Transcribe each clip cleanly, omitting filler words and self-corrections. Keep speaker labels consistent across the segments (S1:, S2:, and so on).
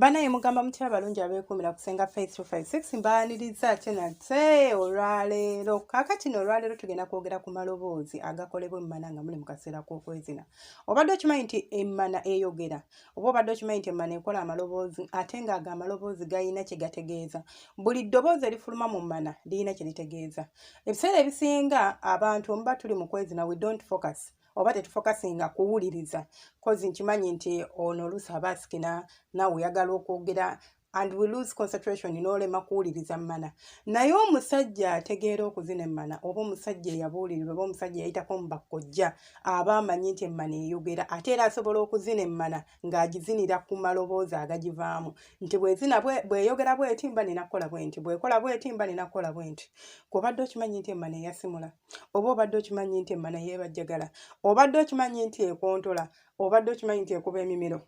S1: Bana yemugamba mutya balungi abeekumira kusenga Face 256 mbaaniriza ate nate olwaleero kaakati olwaleero tugenda kwogera ku maloboozi agakolebwa emmana nga muli mu kaseera k'okwezina. Obadde okimanyi nti emmana eyogera oba obadde okimanyi nti emmana ekola amaloboozi ate ng'ago amaloboozi gayina kye gategeeza. Buli ddoboozi erifuluma mu mmana lirina kye litegeeza. Ebiseera ebisinga abantu muba tuli mu kwezina we don't focus oba tetufokasinga kuwuliriza kozi nkimanyi nti ono oluusi aba asikina naawe oyagala okwogera and we lose concentration n'olema kuwuliriza mmana. Naye omusajja ategeera okuzina emmana oba omusajja eyabuulirirwa oba omusajja yayitako mu bakkojja aba amanyi nti emmana eyogera ate era asobola okuzina emmana ng'agizinira ku maloboozi agagivaamu nti bw'eyogera bw'eti mba nina kukola bw'enti bw'ekola bw'eti mba nina kukola bw'enti. Obadde okimanyi nti emmana eyasimula oba obadde okimanyi nti emmana yeebajjagala obadde okimanyi nti ekontola obadde okimanyi nti ekuba emimiro.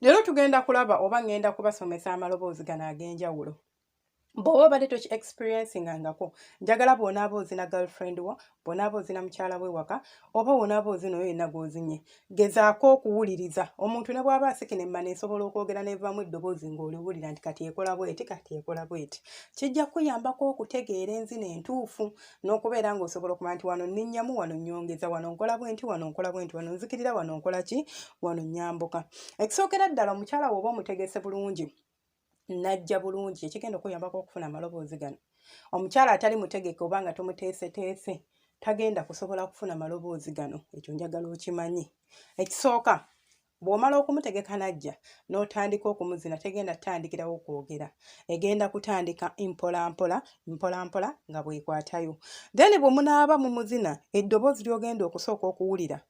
S1: Leero tugenda kulaba oba ngenda kubasomesa amaloboozi gano ag'enjawulo. Bw'oba obadde toki experiencingangako njagala bw'onaaba ozina girlfriend wo bw'onaaba ozina mukyala we waka oba bw'onaaba ozina oyo yenna gw'ozinye gezaako okuwuliriza. Omuntu ne bw'aba asikina emmana esobola okwogera n'evaamu eddoboozi ng'oliwulira nti kati ekola bw'eti kati ekola bw'eti. Kijja kuyambako okutegeera enzina entuufu n'okubeera ng'osobola okumanya nti wano nninnyamu wano nnyongeza wano nkola bw'enti wano nkola bw'enti wano nzikirira wano nkola ki wano nnyambuka. Ekisookera ddala omukyala w'oba omutegese bulungi najja bulungi ekigenda okuyambako okufuna amaloboozi gano. Omukyala atali mutegeke oba nga tomuteeseteese tagenda kusobola kufuna maloboozi gano, ekyo njagala okimanyi. Ekisooka bw'omala okumutegeka najja n'otandika okumuzina tegenda kutandikirawo okwogera egenda kutandika mpola nga bw'ekwatayo. Then bwe munaaba mumuzina eddoboozi ly'ogenda okusooka okuwulira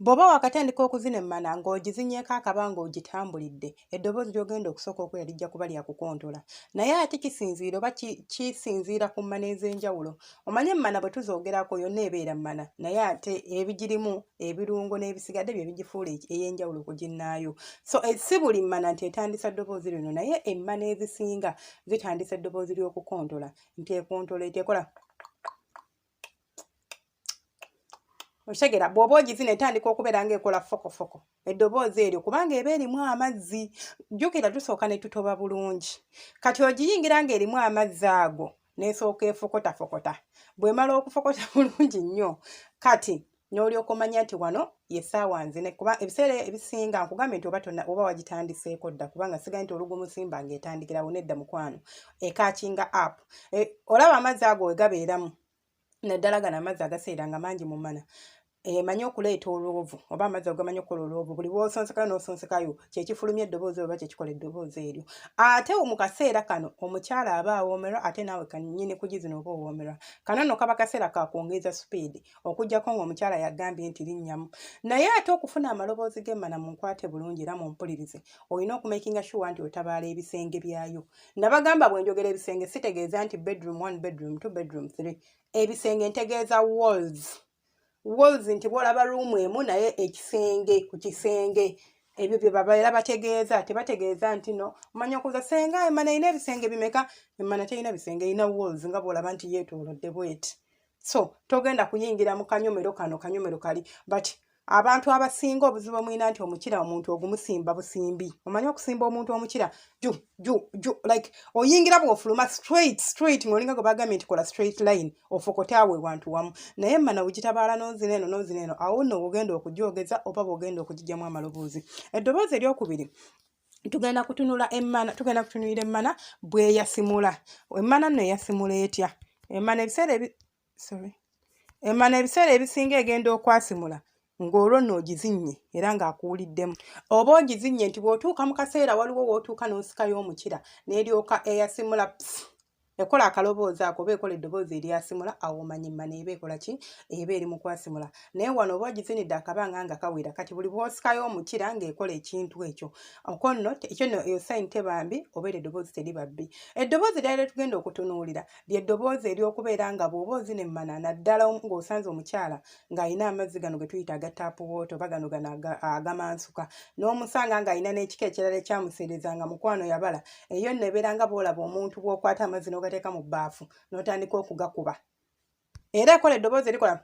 S1: bw'oba wakatandika okuzina emmana ng'ogizinyeeko akabanga ogitambulidde eddoboozi ly'ogenda okusooka okwera lijja kuba lya kukontola. Naye ate kisinziira oba kisinziira ku mmana ez'enjawulo. Omanye emmana bwe tuzoogerako yonna ebeera mmana naye ate ebigirimu ebirungo n'ebisigadde bye bigifuula ey'enjawulo ku ginnaayo. So si buli mmana nti etandisa ddoboozi lino naye emmana ezisinga zitandisa eddoboozi ly'okukontola nti ekontola etekola otegera bw'oba ogizina etandika okubeera ng'ekola fokofoko eddoboozi eryo kubanga eba erimu amazzi. Jjukira tusooka ne tutoba bulungi kati ogiyingira ng'erimu amazzi ago n'esooka efokotafokota bw'emala okufokota bulungi nnyo kati n'olyoka omanya nti wano yessaawa nzine kuba ebiseera ebisinga nkugambye nti oba wagitandiseeko dda kubanga sigaye nti olugumusimba ng'etandikirawo nedda mukwano ekakinga app. Olaba amazzi ago we gabeeramu naddala gano amazzi agaseera nga mangi mu mmana emanyi okuleeta olwovu oba amazzi agamanyi okukola olwovu buli bw'osonsekayo n'osonsekayo kyekifulumya eddoboozi oba kyekikola eddoboozi eryo. Ate mu kaseera kano omukyala aba awoomerwa ate naawe kannyini kugizina oba owoomerwa. Kano nno kaba kaseera ka kwongeza supiidi okuggyako ng'omukyala yagambye nti linnyamu. Naye ate okufuna amaloboozi g'emmana mu nkwate bulungi era mu mpulirize olina okumakinga sure nti otabaala ebisenge byayo. Nabagamba bwe njogera ebisenge sitegeeza nti bedroom 1 bedroom 2 bedroom 3 ebisenge ntegeeza walls nti bw'olaba ruumu emu naye ekisenge ku kisenge ebyo bye babeera bategeeza tebategeeza nti no omanya okuza senga emmana erina ebisenge bimeka emmana terina bisenge erina walls nga bw'olaba nti yeetoolodde bweti. So togenda kuyingira mu kanyomero kali but abantu abasinga obuzibu omwina nti omukira omuntu ogumusimba busimbi. Omanyi okusimba omuntu omukira like oyingira bw'ofuluma straight ng'olinga gwe bagambye nti kola straight line ofokote awe wantu wamu naye emmana wegitabaala n'ozina eno awo nno bw'ogenda okugyogeza oba bw'ogenda okugijjamu amaloboozi. Eddoboozi eryokubiri tugenda kutunulira emmana bw'eyasimula. Emmana nno eyasimula etya? Emmana ebiseera ebisinga egenda okwasimula ng'olwo nno ogizinnye era ng'akuwuliddemu oba ogizinnye nti bw'otuuka mu kaseera waliwo w'otuuka n'osikayo omukira n'eryoka eyasimula ekola akaloboozi ako oba ekola eddoboozi eryasimula awo omanya emmana eba ekola ki eba eri mu kwasimula. Naye wano oba ogizinidde akabanga nga kawera kati buli bw'osikayo omukira ng'ekola ekintu ekyo oko nno ekyo nno eyo sayini tebambi oba era eddoboozi teriba bbi. Eddoboozi ddala tugenda okutunuulira ly'eddoboozi ery'okubeera nga bw'oba ozina emmana naddala ng'osanze omukyala ng'alina amazzi gano ge tuyita aga taapu woota oba gano agamansuka n'omusanga ng'alina n'ekika ekirala ekyamuseerezanga mukwano yabala eyo nno ebeera nga bw'olaba omuntu bw'okwata amazzi n'ogateeka mu bbaafu n'otandika okugakuba era ekola eddoboozi erikola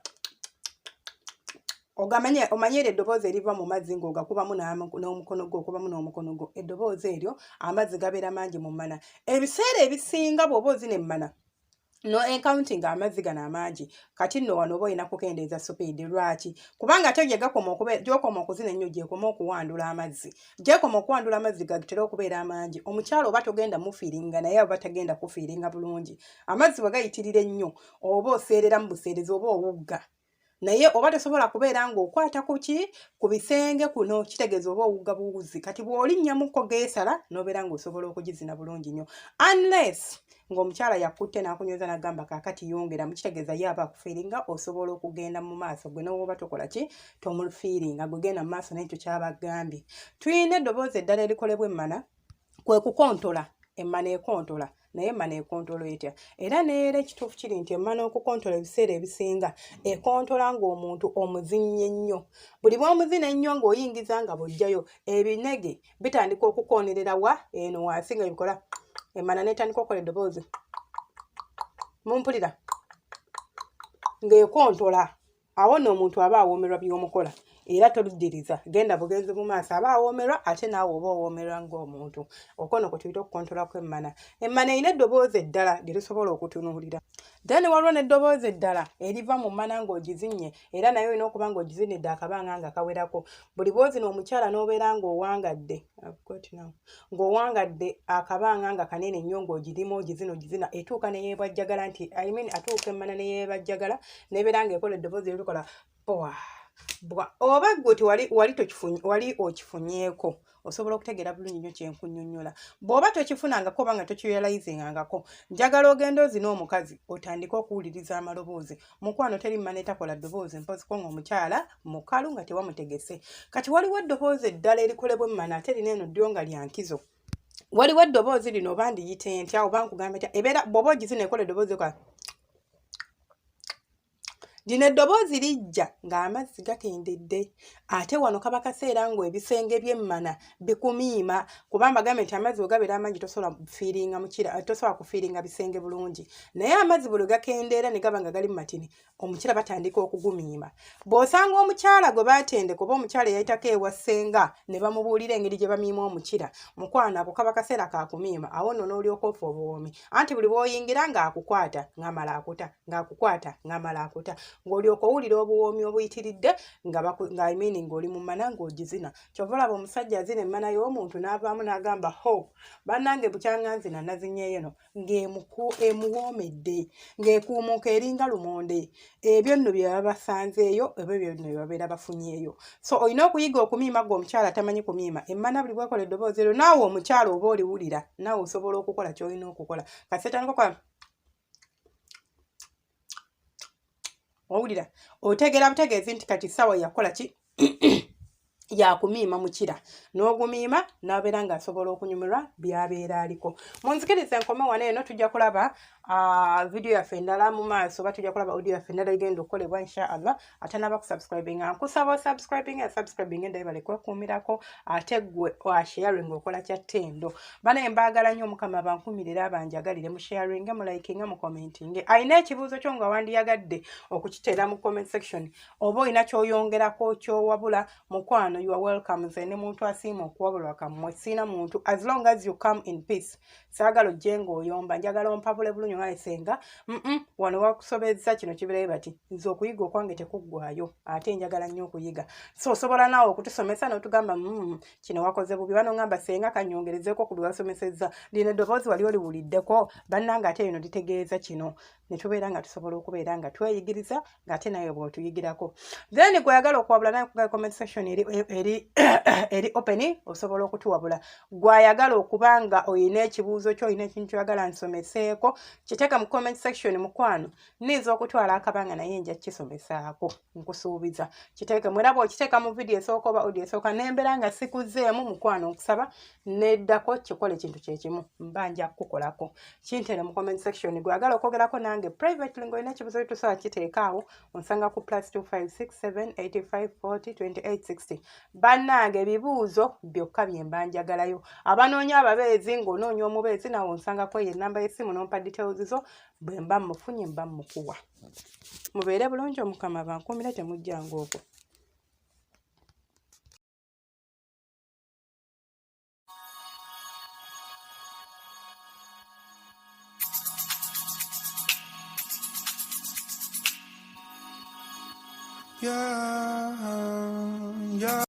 S1: omanyere eddoboozi eriva mu mazzi ng'ogakubamu n'omukono gwo okubamu n'omukono gwo eddoboozi eryo amazzi gabeera mangi mu mmana ebiseera ebisinga bw'oba ozina emmana no encounting amazzi gano amangi kati nno wano oba olina kukendeeza supiidi lwaki kubanga ate gy'okoma okuzina ennyo gyekoma okuwandula amazzi gatera okubeera amangi omukyalo oba togenda mufiiringa naye oba tagenda kufiiringa bulungi amazzi bwe gayitirira ennyo oba oseerera mu buseerezi oba owugga naye oba tosobola kubeera ng'okwata ku bisenge kuno kitegeeza oba owugga buwuzi kati bw'olinnyamuko geesala n'obeera ng'osobola okugizina bulungi nnyo unless ng'omukyala yakutte n'akunyweza n'agamba kaakati yongera mukitegeeza ye aba akufiiringa osobola okugenda mu maaso gwe n'oba tokola ki tomufiiringa gwe genda mu maaso n'ekyo kyaba agambye tuyina eddoboozi eddala erikolebwa emmana kwe kukontola emmana ekontola naye emmana ekontola etya era neera ekituufu kiri nti emmana okukontola ebiseera ebisinga ekontola ng'omuntu omuzinye ennyo buli bw'omuzina ennyo ng'oyingiza nga bw'ojjayo ebinege bitandika okukonerera eno wansi nga bikola emmana n'etandika okukola eddoboozi mumpulira ng'ekontola awo nno omuntu aba awoomerwa by'omukola era toluddiriza genda bugenzi mu maaso aba awoomerwa ate naawe oba owoomerwa ng'omuntu okono kwe tuyita okukontola kw'emmana emmana erina eddoboozi eddala lye tusobola okutunuulira then waliwo n'eddoboozi eddala eriva mu mmana ng'ogizinye era naye olina okuba ng'ogizinidde akabanga nga kawerako buli bw'ozina omukyala n'obeera ng'owangadde akabanga nga kanene nnyo ng'ogirima ogizina etuuka ne yeebajjagala nti atuuka emmana ne yeebajjagala n'ebeera ng'ekola eddoboozi erikola oba gwe wali okifunyeeko osobola okutegeera bulungi nnyo kyenkunnyonnyola bw'oba tokifunangako oba nga tokirealizingangako njagala ogenda ozina omukazi otandike okuwuliriza amaloboozi mukwano teri mmana etakola ddoboozi mpoziko ng'omukyala mukalu nga tewamutegese kati waliwo eddoboozi eddala erikolebwa emmana ate lino eno ddyo nga lya nkizo waliwo eddoboozi lino oba ndiyite ntya oba nkugamba etya ebeera bw'oba ogizina ekola eddoboozi lino eddoboozi lijja ng'amazzi gakendedde ate wano kaba kaseera ng'ebisenge by'emmana bikumiima kubanga gambe nti amazzi bwe gabeera amangi tosobola kufiiringa bisenge bulungi naye amazzi bwe gakendeera ne gaba nga gali mu matini omukira batandika okugumiima bw'osanga omukyala gwe baatendeka oba omukyala yayitako ewa ssenga ne bamubuulira engeri gye bamiima omukira mukwano ako kaba kaseera kakumiima awo nno n'olyoka ofa obuwoomi anti buli bw'oyingira ng'akukwata ng'amala akuta ng'akukwata ng'amala akuta ng'olyoka owulira obuwoomi obuyitiridde ng'oli mu mmana ng'ogizina kyova olaba omusajja azina emmana y'omuntu n'avaamu n'agamba bannange bukyanganzina nazinyeeyo no ng'emuwoomedde ng'ekuumuuka eringa lumonde ebyo nno bye baba basanzeeyo ebyo byo nno bye babeera bafunyeeyo so olina okuyiga okumiima gwe omukyala atamanyi kumiima emmana buli bwekola eddoboozi eryo naawe omukyala oba oliwulira naawe osobola okukola ky'olina okukola kaseetandika okola owulira otegeera butegeezi nti kati ssaawa yakola ki yakumiima mukira n'ogumiima n'abeera ng'asobola okunyumirwa by'abeera aliko munzikirize nkome wano eno tujja kulaba video yaffe endala mu maaso oba tujja kulaba audio yaffe endala igenda okukolebwa inshaallah ate n'aba kusubscribinga nkusaba osubscribing endayo bale kwekuumirako ate gwe washaring okola kya ttendo banaye mbaagala nnyo omukama bankumirira banjagalire mu sharing mu liking mu commenting ayina ekibuuzo kyo nga wandiyagadde okukiteera mu comment section oba olina ky'oyongerako ky'owabula mukwano you are welcome nze ne muntu asiima okuwabulwa kammwe siina muntu as long as you come in peace saagala ojje ng'oyomba njagala ompabule bulungi ngaesenga wano wakusobezza kino kibirayo bati nze okuyiga okwange tekuggwayo ate njagala nnyo okuyiga so osobola naawe okutusomesa n'otugamba kino wakoze bubi bano ngamba senga kanyongerezeeko ku bye wasomesezza lino eddoboozi wali oliwuliddeko bannange ate bino litegeeza kino ne tubeera nga tusobola okubeera nga tweyigiriza ng'ate naye bw'otuyigirako then gweyagala okuwabula naye kuga comment section eri open osobola okutuwabula gwayagala okuba nga oyina ekibuuzo kyo oyina ekintu kyoyagala nsomeseeko kiteeka mu comment section mukwano niiza okutwala akabanga naye nja kisomesaako nkusuubiza kiteeke mweraba okiteeka mu video esooka oba audio esooka nembeera nga sikuzeemu mukwano nkusaba neddako kikola ekintu kyekimu mba nja kukolako kintere mu comment section gwayagala okwogerako nange privately ng'olina ekibuuzo kitusobola kiteekaawo onsanga ku +256785402860 bannange ebibuuzo byokka bye mba njagalayo abanoonya ababeezi ng'onoonya omubeezi nawe onsangako ye ennamba y'essimu n'ompa details zo bwe mba mmufunye mba mmukuwa mubeere bulungi omukama bankuumire temujjanga okwo
S2: Yeah, yeah.